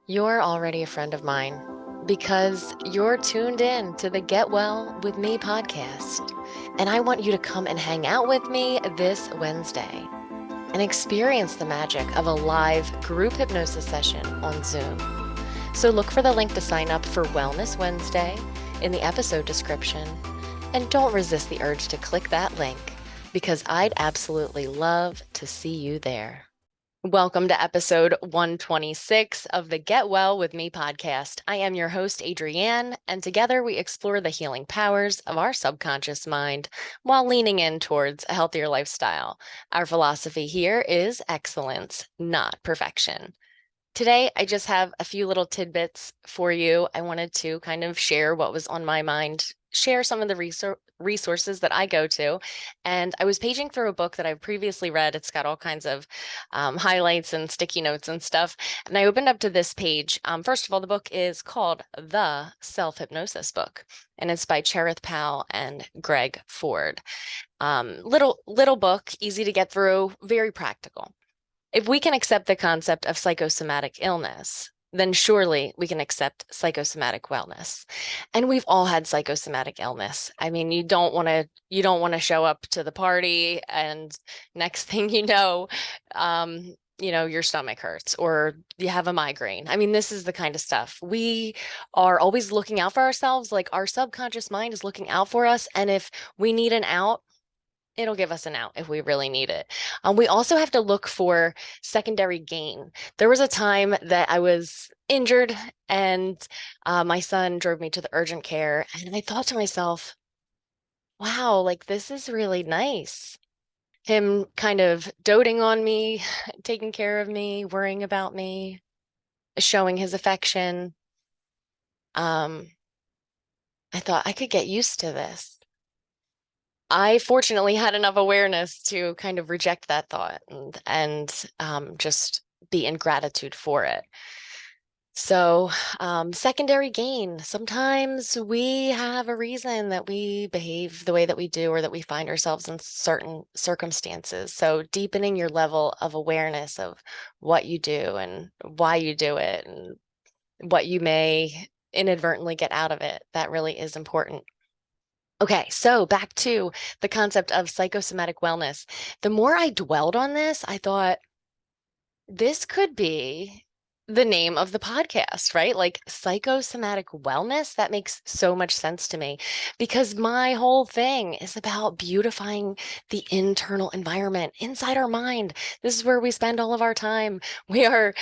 You're already a friend of mine because you're tuned in to the Get Well with Me podcast. And I want you to come and hang out with me this Wednesday and experience the magic of a live group hypnosis session on Zoom. So look for the link to sign up for Wellness Wednesday in the episode description. And don't resist the urge to click that link because I'd absolutely love to see you there. Welcome to episode 126 of the Get Well with Me podcast. I am your host, Adrienne, and together we explore the healing powers of our subconscious mind while leaning in towards a healthier lifestyle. Our philosophy here is excellence, not perfection. Today, I just have a few little tidbits for you. I wanted to kind of share what was on my mind, share some of the resources that I go to. And I was paging through a book that I've previously read. It's got all kinds of highlights and sticky notes and stuff. And I opened up to this page. First of all, the book is called The Self-Hypnosis Book, and it's by Cherith, Powell, and Greg Forde. Little book, easy to get through, very practical. If we can accept the concept of psychosomatic illness, then surely we can accept psychosomatic wellness. And we've all had psychosomatic illness. I mean, you don't want to show up to the party and next thing your stomach hurts or you have a migraine. I mean, this is the kind of stuff. We are always looking out for ourselves, like our subconscious mind is looking out for us. And if we need an out, it'll give us an out if we really need it. We also have to look for secondary gain. There was a time that I was injured and my son drove me to the urgent care. And I thought to myself, wow, like this is really nice. Him kind of doting on me, taking care of me, worrying about me, showing his affection. Um, I thought I could get used to this. I fortunately had enough awareness to kind of reject that thought and just be in gratitude for it. So, secondary gain. Sometimes we have a reason that we behave the way that we do or that we find ourselves in certain circumstances. So, deepening your level of awareness of what you do and why you do it and what you may inadvertently get out of it, that really is important. Okay, so back to the concept of psychosomatic wellness. The more I dwelled on this, I thought this could be the name of the podcast, right? Like psychosomatic wellness. That makes so much sense to me because my whole thing is about beautifying the internal environment inside our mind. This is where we spend all of our time. We are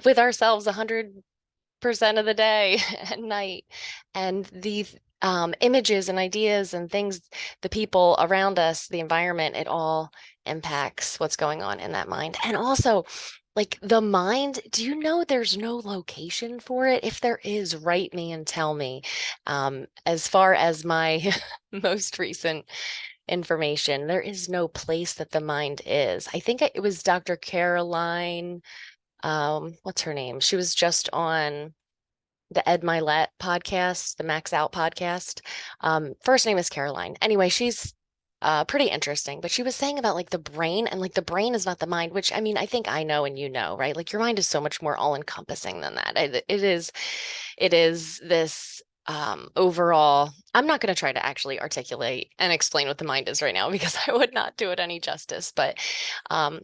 with ourselves 100% of the day and night. And the images and ideas and things, the people around us, the environment, it all impacts what's going on in that mind. And also, like the mind, do you know there's no location for it? If there is, write me and tell me. As far as my most recent information, there is no place that the mind is. I think it was Dr. Caroline, what's her name? She was just on the Ed Milet podcast, the Max Out podcast. First name is Caroline. Anyway, she's pretty interesting, but she was saying about like the brain and like the brain is not the mind, which I mean, I think I know and you know, right? Like your mind is so much more all encompassing than that. It is this overall, I'm not going to try to actually articulate and explain what the mind is right now because I would not do it any justice, but um,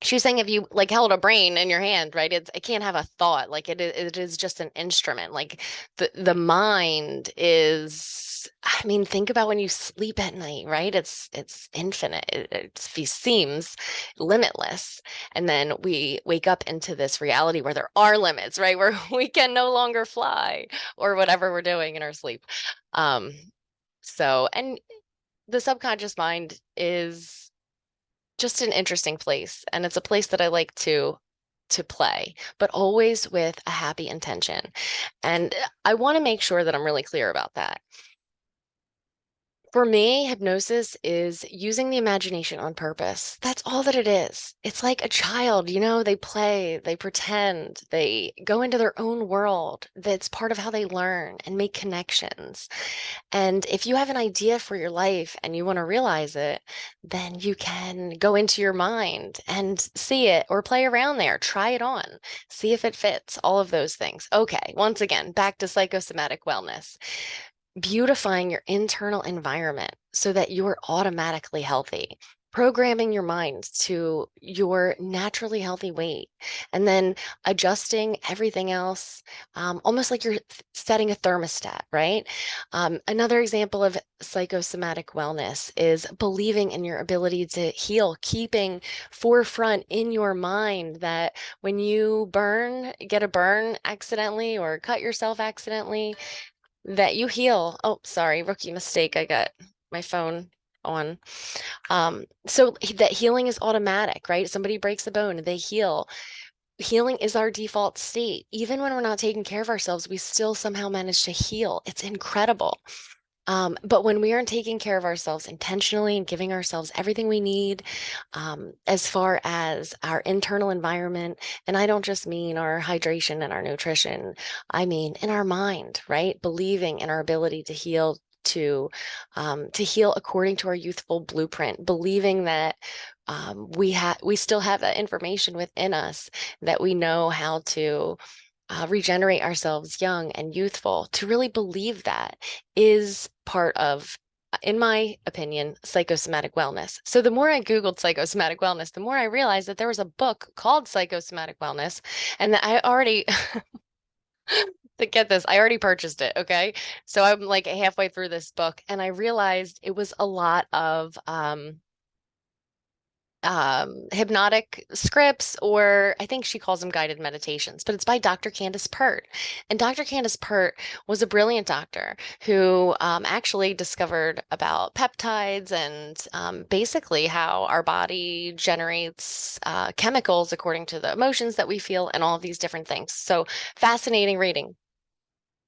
she was saying if you like held a brain in your hand, right? It can't have a thought. Like it is just an instrument. Like the mind is, I mean, think about when you sleep at night, right? It's infinite. It seems limitless. And then we wake up into this reality where there are limits, right? Where we can no longer fly or whatever we're doing in our sleep. Um, and the subconscious mind is just an interesting place. And it's a place that I like to play, but always with a happy intention. And I want to make sure that I'm really clear about that. For me, hypnosis is using the imagination on purpose. That's all that it is. It's like a child, they play, they pretend, they go into their own world. That's part of how they learn and make connections. And if you have an idea for your life and you want to realize it, then you can go into your mind and see it or play around there, try it on, see if it fits, all of those things. Okay, once again, back to psychosomatic wellness, beautifying your internal environment so that you're automatically healthy, programming your mind to your naturally healthy weight, and then adjusting everything else, almost like you're setting a thermostat, right? Another example of psychosomatic wellness is believing in your ability to heal, keeping forefront in your mind that when you get a burn accidentally or cut yourself accidentally, that you heal. Oh, sorry, rookie mistake. I got my phone on. So that healing is automatic, right? Somebody breaks a bone, they heal. Healing is our default state. Even when we're not taking care of ourselves, we still somehow manage to heal. It's incredible. But when we aren't taking care of ourselves intentionally and giving ourselves everything we need, as far as our internal environment, and I don't just mean our hydration and our nutrition, I mean in our mind, right? Believing in our ability to heal, to heal according to our youthful blueprint, believing that we still have that information within us, that we know how to regenerate ourselves young and youthful. To really believe that is part of, in my opinion, psychosomatic wellness. So the more I Googled psychosomatic wellness, the more I realized that there was a book called Psychosomatic Wellness, and that I already, to get this, I already purchased it. Okay. So I'm like halfway through this book, and I realized it was a lot of, hypnotic scripts, or I think she calls them guided meditations, but it's by Dr. Candace Pert. And Dr. Candace Pert was a brilliant doctor who actually discovered about peptides and basically how our body generates chemicals according to the emotions that we feel and all of these different things. So fascinating reading.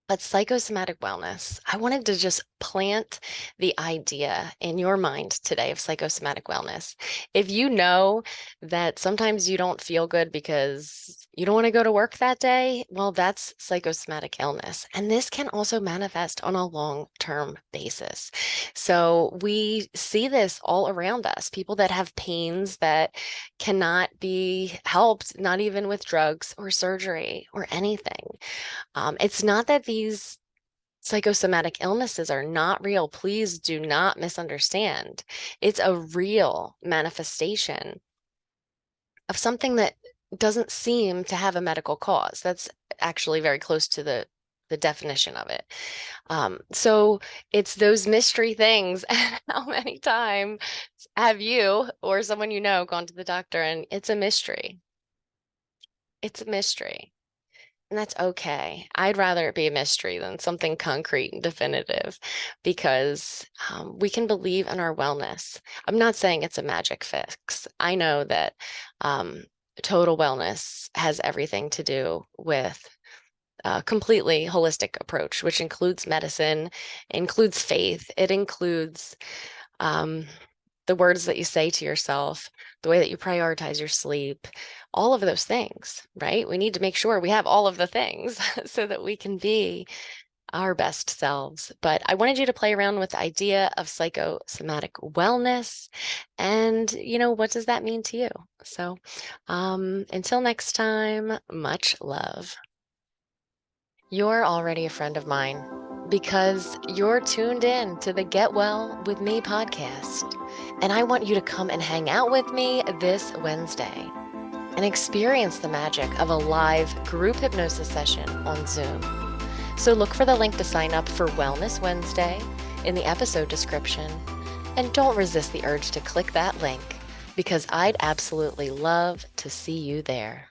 But psychosomatic wellness, I wanted to just plant the idea in your mind today of psychosomatic wellness. If you know that sometimes you don't feel good because you don't want to go to work that day, well, that's psychosomatic illness. And this can also manifest on a long-term basis. So we see this all around us, people that have pains that cannot be helped, not even with drugs or surgery or anything. It's not that these psychosomatic illnesses are not real. Please do not misunderstand. It's a real manifestation of something that doesn't seem to have a medical cause. That's actually very close to the definition of it. So it's those mystery things. How many times have you or someone you know gone to the doctor and it's a mystery? It's a mystery. And that's okay. I'd rather it be a mystery than something concrete and definitive, because we can believe in our wellness. I'm not saying it's a magic fix. I know that total wellness has everything to do with a completely holistic approach, which includes medicine, includes faith, it includes um, the words that you say to yourself, the way that you prioritize your sleep, all of those things, right? We need to make sure we have all of the things so that we can be our best selves. But I wanted you to play around with the idea of psychosomatic wellness and, what does that mean to you? So until next time, much love. You're already a friend of mine because you're tuned in to the Get Well With Me podcast. And I want you to come and hang out with me this Wednesday and experience the magic of a live group hypnosis session on Zoom. So look for the link to sign up for Wellness Wednesday in the episode description. And don't resist the urge to click that link, because I'd absolutely love to see you there.